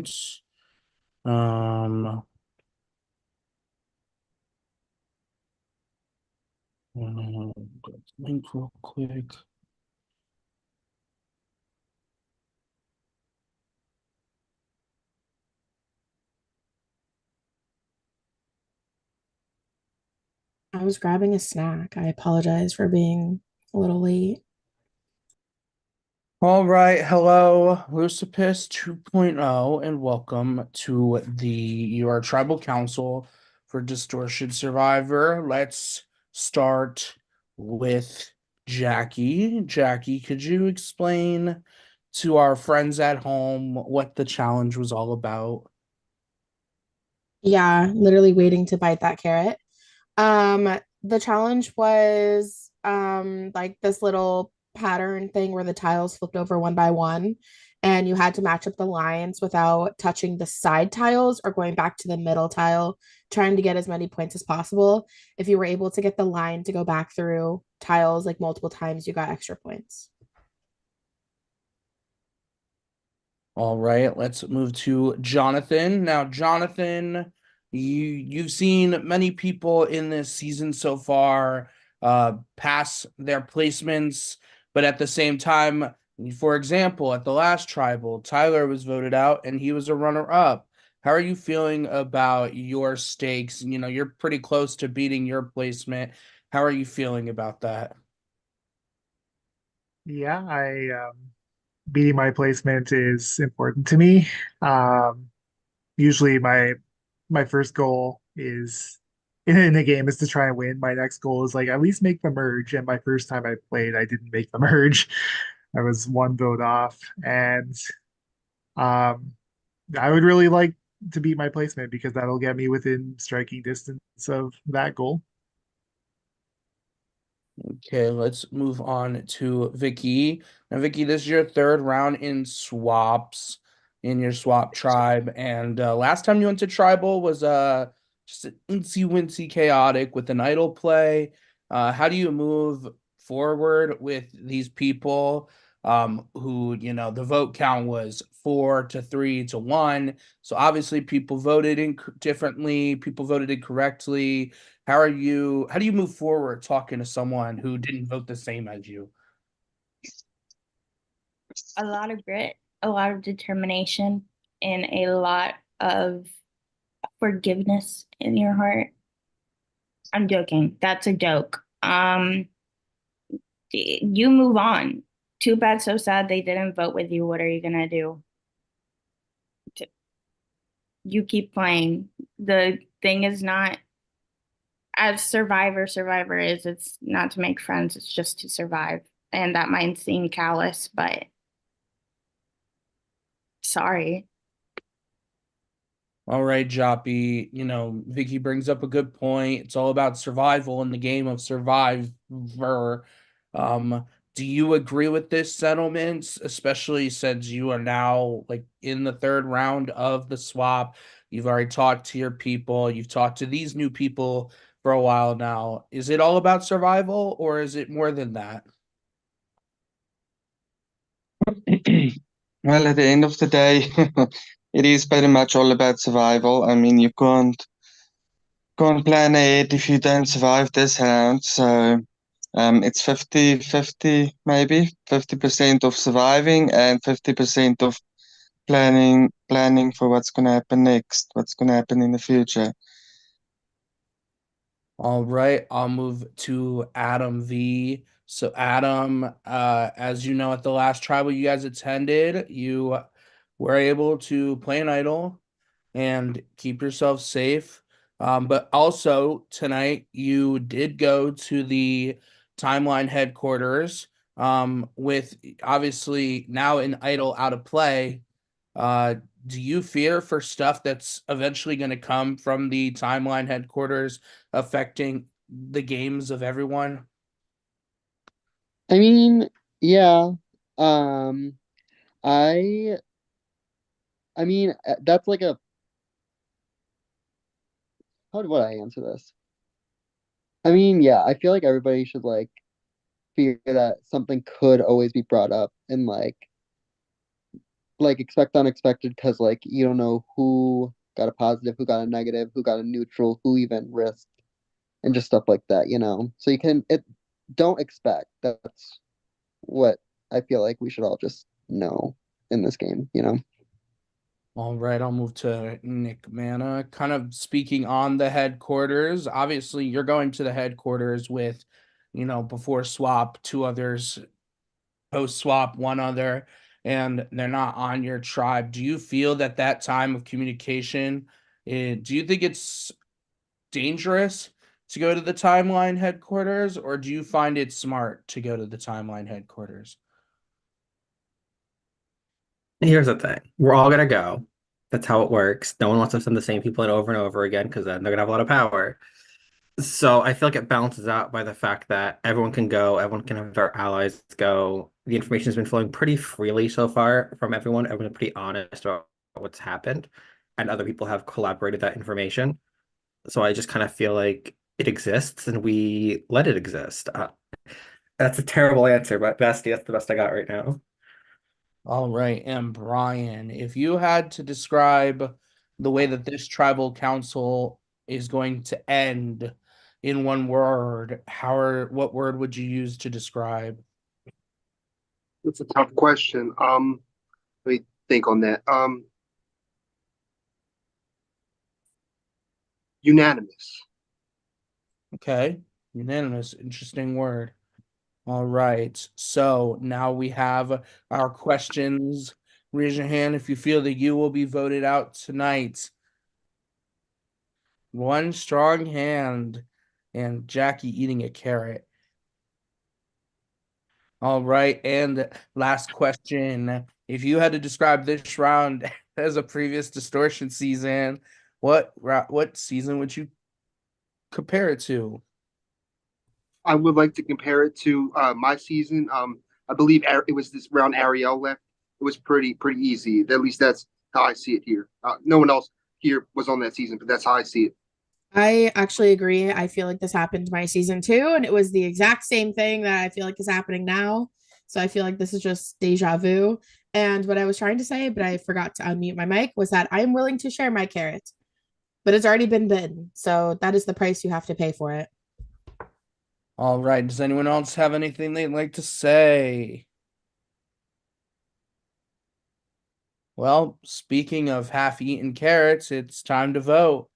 moment. Um, link real quick. I was grabbing a snack. I apologize for being a little late. All right, hello, Leucippus 2.0, and welcome to your tribal council for Distortion Survivor. Let's start with Jackie. Jackie, could you explain to our friends at home what the challenge was all about? Yeah, literally waiting to bite that carrot. The challenge was like this little pattern thing where the tiles flipped over one by one, and you had to match up the lines without touching the side tiles or going back to the middle tile, trying to get as many points as possible. If you were able to get the line to go back through tiles like multiple times, you got extra points. All right, let's move to Jonathan. Now, Jonathan, you've seen many people in this season so far pass their placements, but at the same time, for example, at the last tribal, Tyler was voted out and he was a runner-up. How are you feeling about your stakes? You know, you're pretty close to beating your placement. How are you feeling about that? Yeah, I beating my placement is important to me. Um, Usually my first goal is in a game is to try and win. My next goal is like at least make the merge. And my first time I played, I didn't make the merge. I was one vote off, and um, I would really like to beat my placement because that'll get me within striking distance of that goal. Okay, let's move on to Vicky. Now, Vicky, this is your third round in swaps in your swap tribe, and last time you went to tribal was just an incy wincy chaotic with an idle play. How do you move forward with these people who, you know, the vote count was 4 to 3 to 1, so obviously people voted in differently, people voted incorrectly. How do you move forward talking to someone who didn't vote the same as you? A lot of grit, a lot of determination, and a lot of forgiveness in your heart. I'm joking. That's a joke. You move on. Too bad, so sad they didn't vote with you. What are you gonna do? You keep playing. The thing is not as Survivor is, it's not to make friends, it's just to survive. And that might seem callous, but sorry. All right, Joppy, you know, Vicky brings up a good point. It's all about survival in the game of Survivor. Um, do you agree with this settlement, especially since you are now like in the third round of the swap? You've already talked to your people, you've talked to these new people for a while now. Is it all about survival or is it more than that? Well, at the end of the day, it is pretty much all about survival. I mean, you can't plan ahead if you don't survive this round. So it's 50-50 maybe, 50% of surviving and 50% of planning for what's gonna happen next, what's gonna happen in the future. All right, I'll move to Adam V. So Adam, as you know, at the last tribal you guys attended, you were able to play an idol and keep yourself safe. But also tonight you did go to the timeline headquarters with obviously now an idol out of play. Uh, do you fear for stuff that's eventually going to come from the timeline headquarters affecting the games of everyone? I mean, yeah. Um, I I mean that's like a how would I answer this? I mean, yeah, I feel like everybody should like fear that something could always be brought up and like expect unexpected because like you don't know who got a positive, who got a negative, who got a neutral, who even risked, and just stuff like that, you know. So you can it don't expect. That's what I feel like we should all just know in this game, you know. All right, I'll move to Nick Mana. Kind of speaking on the headquarters. Obviously, you're going to the headquarters with, before swap, two others, post swap, one other, and they're not on your tribe. Do you feel that that time of communication, do you think it's dangerous to go to the timeline headquarters, or do you find it smart to go to the timeline headquarters? Here's the thing. We're all gonna go. That's how it works. No one wants to send the same people in over and over again because then they're gonna have a lot of power. So I feel like it balances out by the fact that everyone can go, everyone can have their allies go. The information has been flowing pretty freely so far from everyone. Everyone's pretty honest about what's happened, and other people have collaborated that information. So I just kind of feel like it exists and we let it exist. That's a terrible answer, but Basti, that's the best I got right now. All right, and Brian, if you had to describe the way that this tribal council is going to end in one word, what word would you use to describe? It's a tough question. Let me think on that. Unanimous. Okay, unanimous, interesting word. All right, so now we have our questions. Raise your hand if you feel that you will be voted out tonight. One strong hand, and Jackie eating a carrot. All right, and last question. If you had to describe this round as a previous distortion season, what season would you compare it to? I would like to compare it to my season. I believe it was this round Ariel left. It was pretty easy. At least that's how I see it here. No one else here was on that season, but that's how I see it. I actually agree. I feel like this happened my season two, and it was the exact same thing that I feel like is happening now. So I feel like this is just deja vu. And what I was trying to say, but I forgot to unmute my mic, was that I am willing to share my carrot, but it's already been bitten. So that is the price you have to pay for it. All right, does anyone else have anything they'd like to say? Well, speaking of half-eaten carrots, it's time to vote.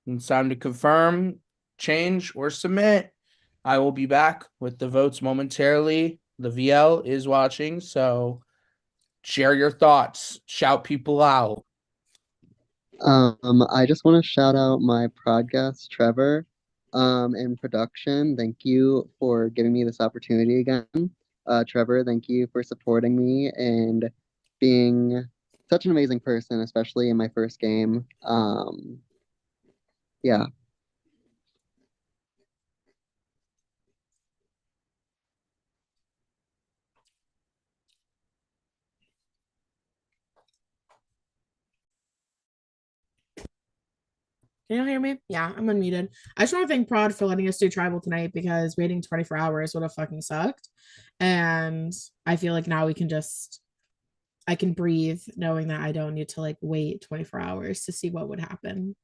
It's time to confirm, change, or submit. I will be back with the votes momentarily. The VL is watching, so share your thoughts. Shout people out. I just want to shout out my podcast, Trevor, in production. Thank you for giving me this opportunity again. Trevor, thank you for supporting me and being such an amazing person, especially in my first game. Yeah. Can you hear me? Yeah, I'm unmuted. I just want to thank Prod for letting us do tribal tonight because waiting 24 hours would have fucking sucked. And I feel like now I can breathe knowing that I don't need to like wait 24 hours to see what would happen.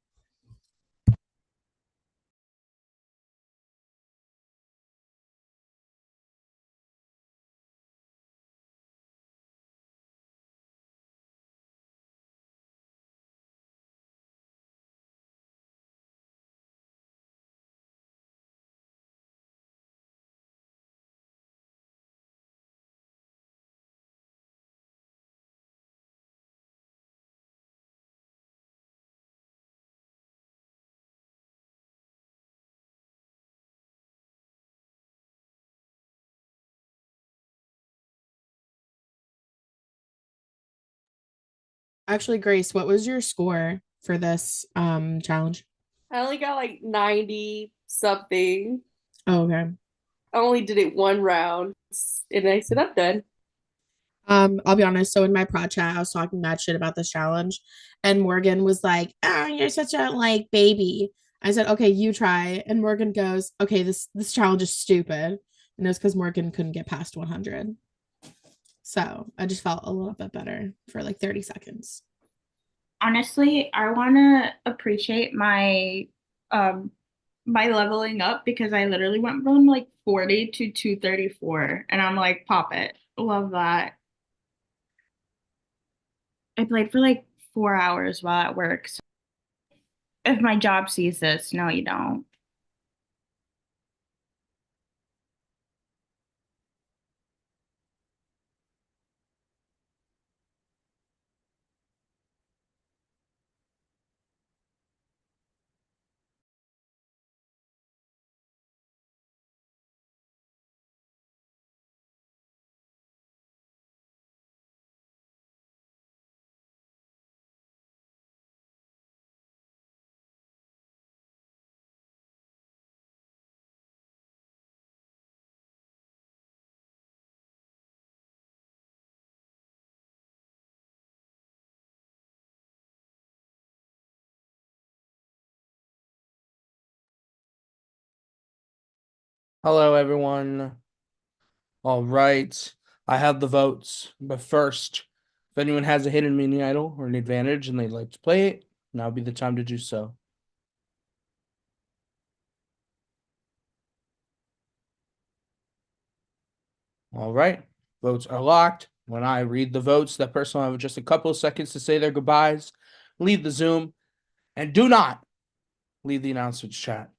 Actually, Grace, what was your score for this challenge? I only got like 90 something. Oh, okay. I only did it one round and I said, I'm done. I'll be honest. So in my prod chat, I was talking mad shit about this challenge, and Morgan was like, "Oh, you're such a like baby." I said, "Okay, you try." And Morgan goes, "Okay, this challenge is stupid," and it was because Morgan couldn't get past 100. So I just felt a little bit better for like 30 seconds. Honestly, I want to appreciate my leveling up because I literally went from like 40 to 234 and I'm like, pop it. Love that. I played for like 4 hours while at work. So if my job sees this, no, you don't. Hello, everyone. All right. I have the votes. But first, if anyone has a hidden mini idol or an advantage and they'd like to play it, now would be the time to do so. All right. Votes are locked. When I read the votes, that person will have just a couple of seconds to say their goodbyes, leave the Zoom, and do not leave the announcements chat.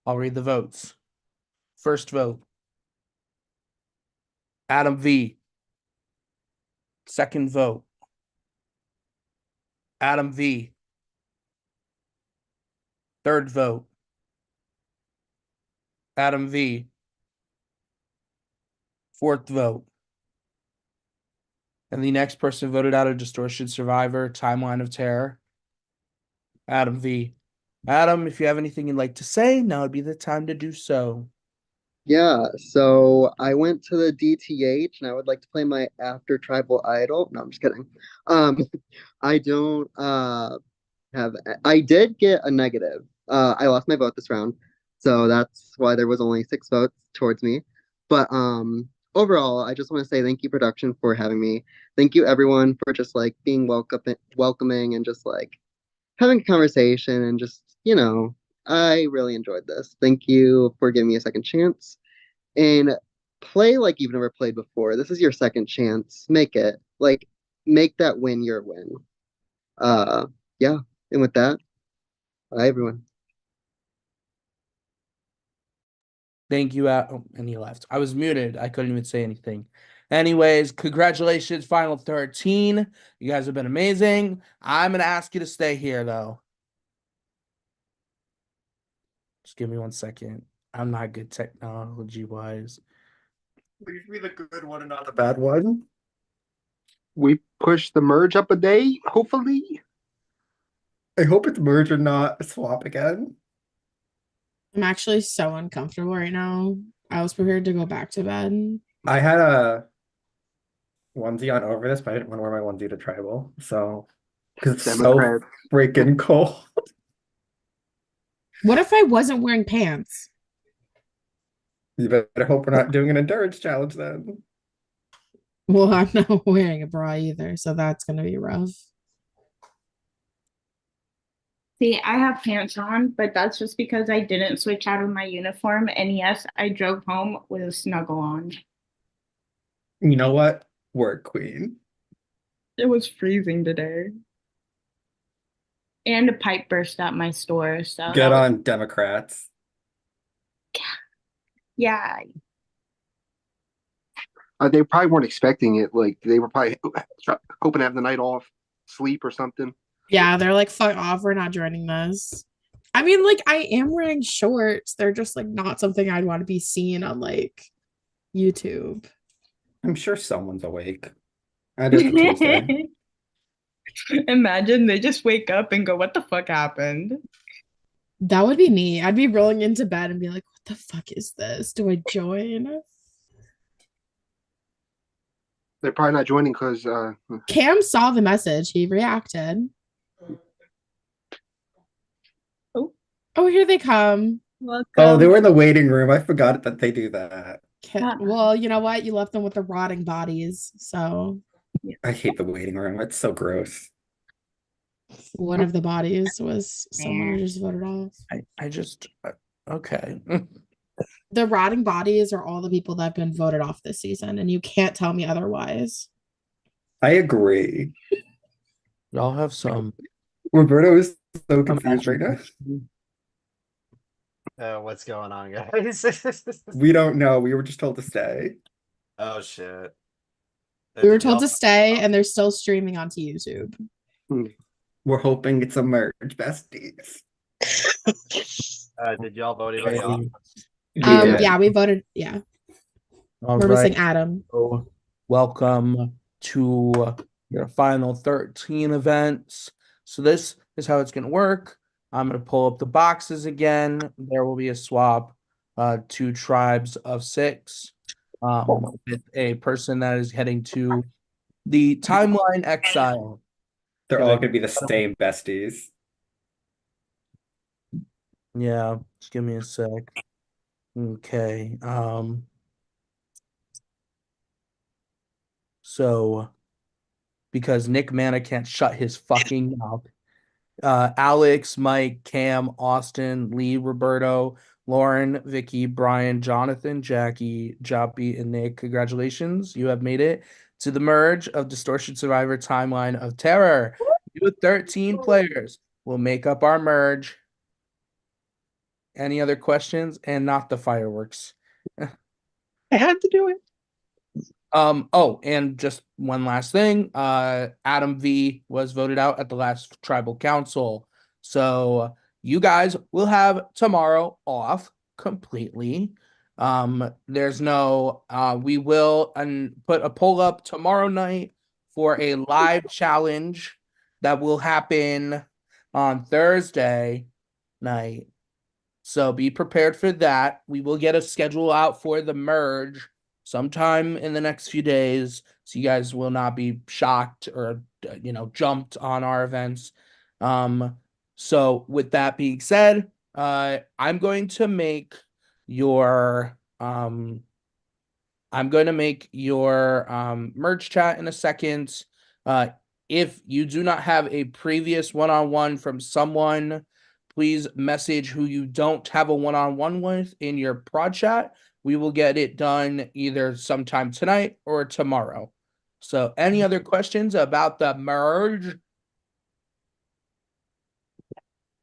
I'll read the votes. First vote, Adam V. Second vote, Adam V. Third vote, Adam V. Fourth vote. And the next person voted out of Distortion Survivor, Timeline of Terror, Adam V. Adam, if you have anything you'd like to say, now would be the time to do so. Yeah, so I went to the DTH and I would like to play my after tribal idol. No, I'm just kidding. Um, I don't have I did get a negative. I lost my vote this round, so that's why there was only 6 votes towards me. But overall, I just want to say thank you, production, for having me. Thank you, everyone, for just like being welcoming and just like having a conversation and just, I really enjoyed this. Thank you for giving me a second chance and play like you've never played before. This is your second chance. Make it. Like, make that win your win. Uh, yeah. And with that, bye, everyone. Thank you. And he left. I was muted. I couldn't even say anything. Anyways, congratulations, Final 13. You guys have been amazing. I'm going to ask you to stay here, though. Just give me 1 second. I'm not good technology-wise. Leave me the good one and not the bad one. We push the merge up a day, hopefully. I hope it's merge and not swap again. I'm actually so uncomfortable right now. I was prepared to go back to bed. I had a onesie on over this, but I didn't want to wear my onesie to tribal. So, because it's so Democrat. freaking cold. What if I wasn't wearing pants? You better hope we're not doing an endurance challenge then. Well, I'm not wearing a bra either, so that's gonna be rough. See, I have pants on, but that's just because I didn't switch out of my uniform. And yes, I drove home with a snuggle on. You know what? Work queen. It was freezing today. And a pipe burst at my store. So Get on, Democrats. yeah. They probably weren't expecting it. Like they were probably hoping to have the night off, sleep or something. Yeah, they're like, fuck off, we're not joining this. I mean, like, I am wearing shorts. They're just like not something I'd want to be seen on like YouTube. I'm sure someone's awake. And it's a Tuesday. Imagine they just wake up and go, what the fuck happened? That would be me. I'd be rolling into bed and be like, what the fuck is this? Do I join? They're probably not joining because Cam saw the message. He reacted. Oh, Oh, here they come. welcome. Oh, they were in the waiting room. I forgot that they do that. Well, you know what? You left them with the rotting bodies. So I hate the waiting room. It's so gross. one of the bodies was someone who just voted off. I just okay. The rotting bodies are all the people that have been voted off this season, and you can't tell me otherwise. I agree. Y'all have some Roberto is so confused right now. What's going on, guys? We don't know. We were just told to stay. Oh shit. We were Did told y'all- to stay, and they're still streaming onto YouTube. We're hoping it's a merge, besties. Did y'all vote anybody off? Yeah. Yeah, we voted. Yeah, All we're right. missing Adam. So, welcome to your final 13 events. So this is how it's going to work. I'm going to pull up the boxes again. There will be a swap, 2 tribes of 6, with a person that is heading to the timeline exile. They're all gonna be the same besties. Yeah, just give me a sec. Okay. So because Nick Mana can't shut his fucking mouth. Alex, Mike, Cam, Austin, Lee, Roberto, Lauren, Vicky, Brian, Jonathan, Jackie, Joppy, and Nick. Congratulations. You have made it to the merge of Distortion Survivor Timeline of Terror. You 13 players will make up our merge. Any other questions? And not the fireworks. I had to do it. Oh, and just one last thing. Adam V was voted out at the last tribal council. So you guys will have tomorrow off completely. There's no we will put a poll up tomorrow night for a live challenge that will happen on Thursday night. So be prepared for that. We will get a schedule out for the merge sometime in the next few days, so you guys will not be shocked or jumped on our events. So with that being said, I'm going to make your merge chat in a second. If you do not have a previous one-on-one from someone, please message who you don't have a one-on-one with in your prod chat. We will get it done either sometime tonight or tomorrow. So any other questions about the merge?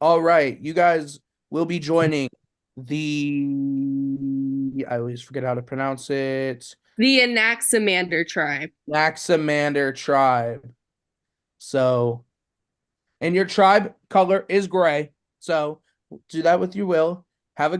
All right, you guys will be joining I always forget how to pronounce it. The Anaximander tribe. Anaximander tribe. So, and your tribe color is gray. So do that with your will.